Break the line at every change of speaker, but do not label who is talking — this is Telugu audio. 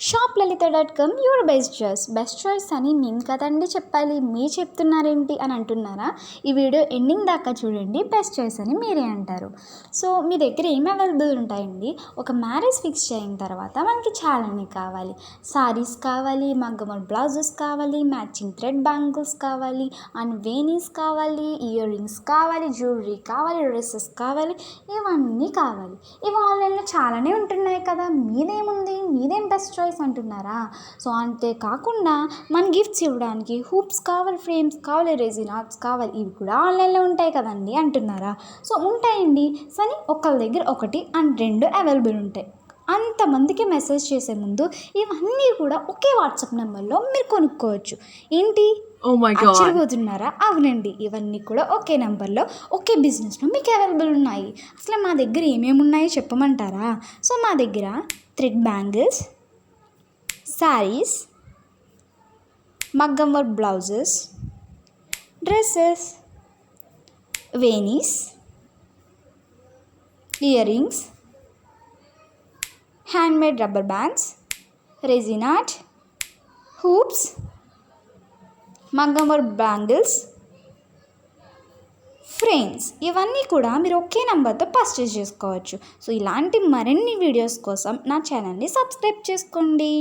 shoplalita.com your బెస్ట్ చాయిస్ అని నేను కదండి చెప్పాలి, మీరు చెప్తున్నారేంటి అని అంటున్నారా? ఈ వీడియో ఎండింగ్ దాకా చూడండి, బెస్ట్ చాయిస్ అని మీరే అంటారు. సో మీ దగ్గర ఏం అవైలబుల్ ఉంటాయండి? ఒక మ్యారేజ్ ఫిక్స్ అయిన తర్వాత మనకి చాలానే కావాలి. సారీస్ కావాలి, మగ్గమల్ బ్లౌజెస్ కావాలి, మ్యాచింగ్ థ్రెడ్ బ్యాంగిల్స్ కావాలి, అండ్ వేనీస్ కావాలి, ఇయర్ రింగ్స్ కావాలి, జ్యువెలరీ కావాలి, డ్రెస్సెస్ కావాలి, ఇవన్నీ కావాలి. ఇవి ఆన్లైన్లో చాలానే ఉంటున్నాయి కదా, మీదేం బెస్ట్ చాయిస్ అంటున్నారా? సో అంతేకాకుండా మన గిఫ్ట్స్ ఇవ్వడానికి హూప్స్ కావాలి, ఫ్రేమ్స్ కావాలి, రెజిన్ ఆర్ట్స్ కావాలి, ఇవి కూడా ఆన్లైన్లో ఉంటాయి కదండి అంటున్నారా? సో ఉంటాయండి, కానీ ఒకళ్ళ దగ్గర ఒకటి అండ్ 2 అవైలబుల్ ఉంటాయి. అంతమందికి మెసేజ్ చేసే ముందు ఇవన్నీ కూడా ఒకే వాట్సాప్ నెంబర్లో మీరు కొనుక్కోవచ్చు. ఏంటి ఆశ్చర్యపోతున్నారా? అవునండి, ఇవన్నీ కూడా ఒకే నెంబర్లో ఒకే బిజినెస్లో మీకు అవైలబుల్ ఉన్నాయి. అసలు మా దగ్గర ఏమేమి ఉన్నాయో చెప్పమంటారా? సో మా దగ్గర thread bangles, saris, maggam work blouses, dresses, వేనీస్, ear rings, handmade rubber bands, resin art, hoops, maggam work bangles, frames, ఇవన్నీ కూడా మీరు ఒకే నెంబర్తో పర్చేస్ చేసుకోవచ్చు. సో ఇలాంటి మరిన్ని వీడియోస్ కోసం నా ఛానల్ని సబ్స్క్రైబ్ చేసుకోండి.